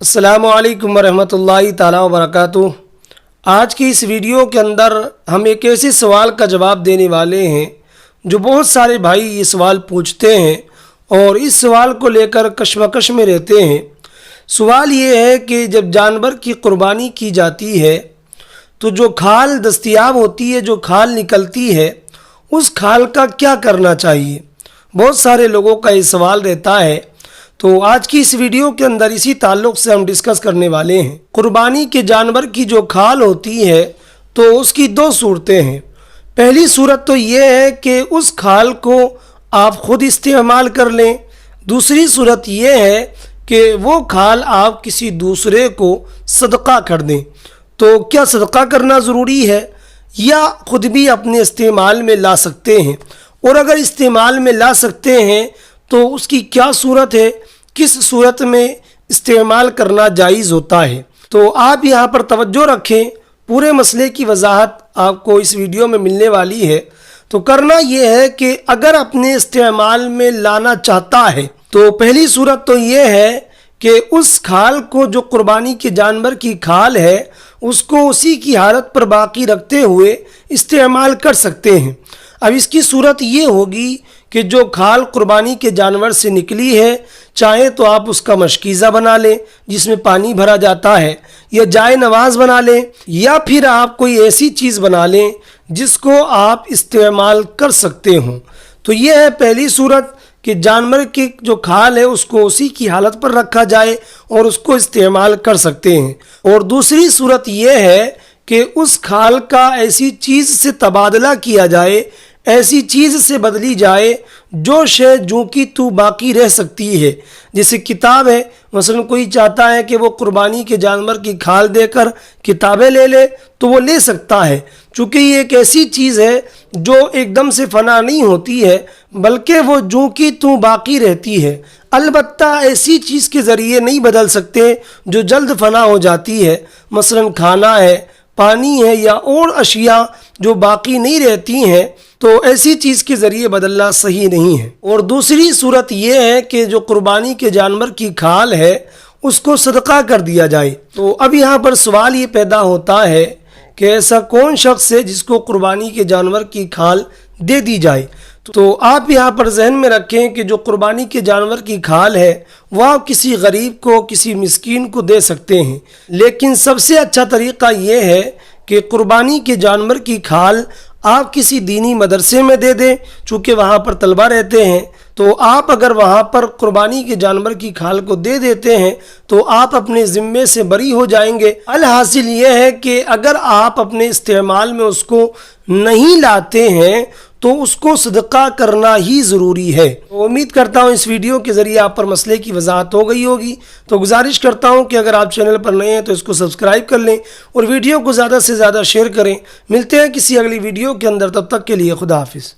अस्सलामु अलैकुम वरहमतुल्लाहि ताला वबरकातुहू। आज की इस वीडियो के अंदर हम एक ऐसे सवाल का जवाब देने वाले हैं जो बहुत सारे भाई ये सवाल पूछते हैं और इस सवाल को लेकर कश्मकश में रहते हैं। सवाल ये है कि जब जानवर की कुर्बानी की जाती है तो जो खाल दस्तयाब होती है, जो खाल निकलती है, उस खाल का क्या करना चाहिए। बहुत सारे लोगों का ये सवाल रहता है। तो आज की इस वीडियो के अंदर इसी ताल्लुक़ से हम डिस्कस करने वाले हैं। कुर्बानी के जानवर की जो खाल होती है तो उसकी दो सूरतें हैं। पहली सूरत तो ये है कि उस खाल को आप ख़ुद इस्तेमाल कर लें। दूसरी सूरत ये है कि वो खाल आप किसी दूसरे को सदका कर दें। तो क्या सदका करना ज़रूरी है या ख़ुद भी अपने इस्तेमाल में ला सकते हैं, और अगर इस्तेमाल में ला सकते हैं तो उसकी क्या सूरत है, किस सूरत में इस्तेमाल करना जायज़ होता है। तो आप यहाँ पर तवज्जो रखें, पूरे मसले की वजाहत आपको इस वीडियो में मिलने वाली है। तो करना ये है कि अगर अपने इस्तेमाल में लाना चाहता है तो पहली सूरत तो ये है कि उस खाल को, जो कुर्बानी के जानवर की खाल है, उसको उसी की हालत पर बाकी रखते हुए इस्तेमाल कर सकते हैं। अब इसकी सूरत ये होगी कि जो खाल कुर्बानी के जानवर से निकली है, चाहे तो आप उसका मशकीज़ा बना लें जिसमें पानी भरा जाता है, या जाए नवाज़ बना लें, या फिर आप कोई ऐसी चीज़ बना लें जिसको आप इस्तेमाल कर सकते हों। तो ये है पहली सूरत कि जानवर की जो खाल है उसको उसी की हालत पर रखा जाए और उसको इस्तेमाल कर सकते हैं। और दूसरी सूरत ये है कि उस खाल का ऐसी चीज़ से तबादला किया जाए, ऐसी चीज़ से बदली जाए जो शय जो कि तू बाकी रह सकती है। जैसे किताब है, मसलन कोई चाहता है कि वो कुर्बानी के जानवर की खाल देकर किताबें ले ले तो वो ले सकता है, चूँकि ये एक ऐसी चीज़ है जो एकदम से फ़ना नहीं होती है, बल्कि वो जो कि तू बाकी रहती है। अलबत्ता ऐसी चीज़ के ज़रिए नहीं बदल सकते जो जल्द फ़ना हो जाती है, मसलन खाना है, पानी है, या और अशिया जो बाकी नहीं रहती हैं, तो ऐसी चीज़ के ज़रिए बदलना सही नहीं है। और दूसरी सूरत ये है कि जो कुर्बानी के जानवर की खाल है उसको सदका कर दिया जाए। तो अब यहाँ पर सवाल ये पैदा होता है कि ऐसा कौन शख्स है जिसको कुर्बानी के जानवर की खाल दे दी जाए। तो आप यहाँ पर जहन में रखें कि जो कुर्बानी के जानवर की खाल है वह आप किसी गरीब को, किसी मिस्कीन को दे सकते हैं, लेकिन सबसे अच्छा तरीक़ा ये है कि कुर्बानी के जानवर की खाल आप किसी दीनी मदरसे में दे दें, चूँकि वहाँ पर तलबा रहते हैं। तो आप अगर वहाँ पर कुर्बानी के जानवर की खाल को दे देते हैं तो आप अपने ज़िम्मे से बरी हो जाएंगे। अलहासिल ये है कि अगर आप अपने इस्तेमाल में उसको नहीं लाते हैं तो उसको सदका करना ही ज़रूरी है। तो उम्मीद करता हूँ इस वीडियो के ज़रिए आप पर मसले की वजाहत हो गई होगी। तो गुजारिश करता हूँ कि अगर आप चैनल पर नए हैं तो इसको सब्सक्राइब कर लें और वीडियो को ज़्यादा से ज़्यादा शेयर करें। मिलते हैं किसी अगली वीडियो के अंदर, तब तक के लिए खुदा हाफिज़।